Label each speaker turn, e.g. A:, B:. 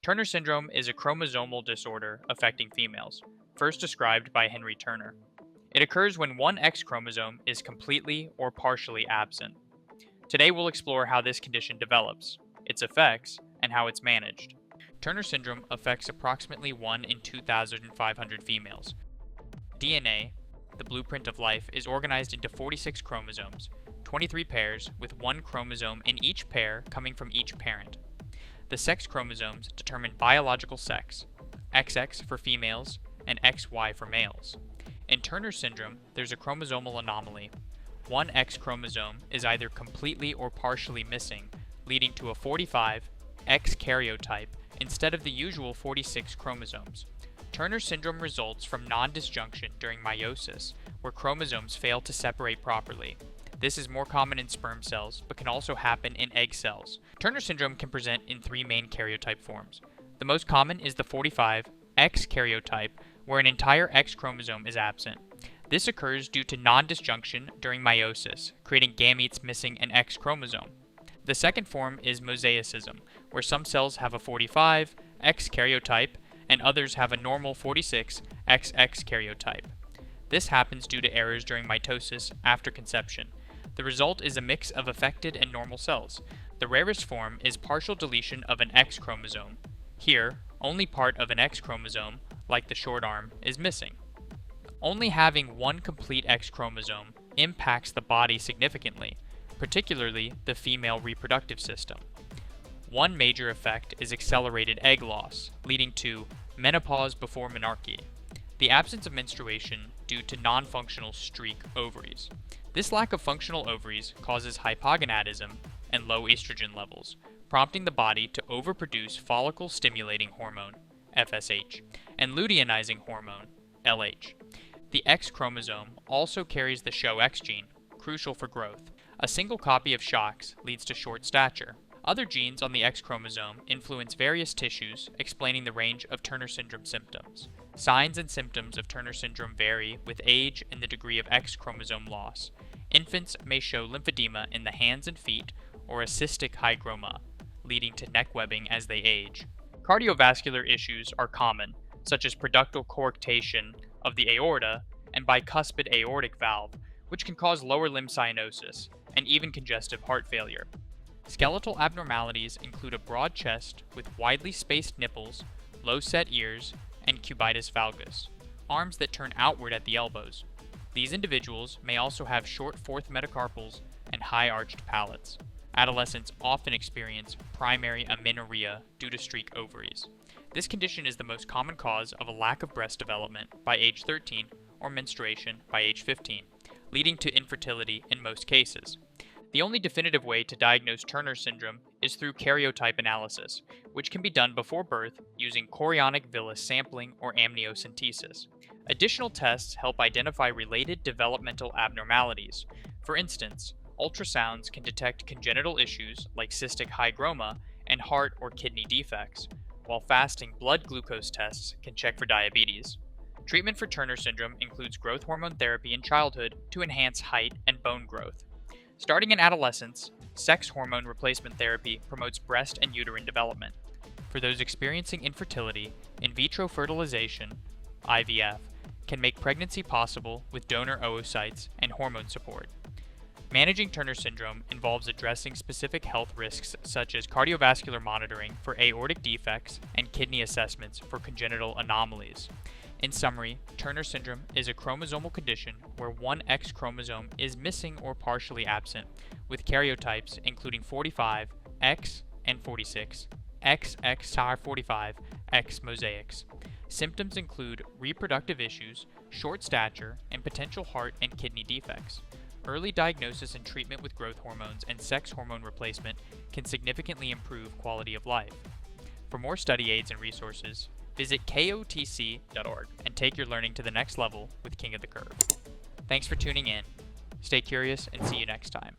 A: Turner syndrome is a chromosomal disorder affecting females, first described by Henry Turner. It occurs when one X chromosome is completely or partially absent. Today we'll explore how this condition develops, its effects, and how it's managed. Turner syndrome affects approximately 1 in 2,500 females. DNA, the blueprint of life, is organized into 46 chromosomes, 23 pairs, with one chromosome in each pair coming from each parent. The sex chromosomes determine biological sex, XX for females and XY for males. In Turner syndrome, there's a chromosomal anomaly. One X chromosome is either completely or partially missing, leading to a 45 X karyotype instead of the usual 46 chromosomes. Turner syndrome results from non-disjunction during meiosis, where chromosomes fail to separate properly. This is more common in sperm cells, but can also happen in egg cells. Turner syndrome can present in three main karyotype forms. The most common is the 45 X karyotype, where an entire X chromosome is absent. This occurs due to non-disjunction during meiosis, creating gametes missing an X chromosome. The second form is mosaicism, where some cells have a 45 X karyotype and others have a normal 46 XX karyotype. This happens due to errors during mitosis after conception. The result is a mix of affected and normal cells. The rarest form is partial deletion of an X chromosome. Here, only part of an X chromosome, like the short arm, is missing. Only having one complete X chromosome impacts the body significantly, particularly the female reproductive system. One major effect is accelerated egg loss, leading to menopause before menarche, the absence of menstruation due to non-functional streak ovaries. This lack of functional ovaries causes hypogonadism and low estrogen levels, prompting the body to overproduce follicle-stimulating hormone, FSH, and luteinizing hormone, LH. The X chromosome also carries the SHOX gene, crucial for growth. A single copy of SHOX leads to short stature. Other genes on the X chromosome influence various tissues, explaining the range of Turner syndrome symptoms. Signs and symptoms of Turner syndrome vary with age and the degree of X chromosome loss. Infants may show lymphedema in the hands and feet or a cystic hygroma, leading to neck webbing as they age. Cardiovascular issues are common, such as preductal coarctation of the aorta and bicuspid aortic valve, which can cause lower limb cyanosis and even congestive heart failure. Skeletal abnormalities include a broad chest with widely spaced nipples, low-set ears, and cubitus valgus, arms that turn outward at the elbows. These individuals may also have short fourth metacarpals and high-arched palates. Adolescents often experience primary amenorrhea due to streak ovaries. This condition is the most common cause of a lack of breast development by age 13 or menstruation by age 15, leading to infertility in most cases. The only definitive way to diagnose Turner syndrome is through karyotype analysis, which can be done before birth using chorionic villus sampling or amniocentesis. Additional tests help identify related developmental abnormalities. For instance, ultrasounds can detect congenital issues like cystic hygroma and heart or kidney defects, while fasting blood glucose tests can check for diabetes. Treatment for Turner syndrome includes growth hormone therapy in childhood to enhance height and bone growth. Starting in adolescence, sex hormone replacement therapy promotes breast and uterine development. For those experiencing infertility, in vitro fertilization, IVF, can make pregnancy possible with donor oocytes and hormone support. Managing Turner syndrome involves addressing specific health risks such as cardiovascular monitoring for aortic defects and kidney assessments for congenital anomalies. In summary, Turner syndrome is a chromosomal condition where one X chromosome is missing or partially absent, with karyotypes including 45, X, and 46, XX-45, X mosaics. Symptoms include reproductive issues, short stature, and potential heart and kidney defects. Early diagnosis and treatment with growth hormones and sex hormone replacement can significantly improve quality of life. For more study aids and resources, visit kotc.org and take your learning to the next level with King of the Curve. Thanks for tuning in. Stay curious and see you next time.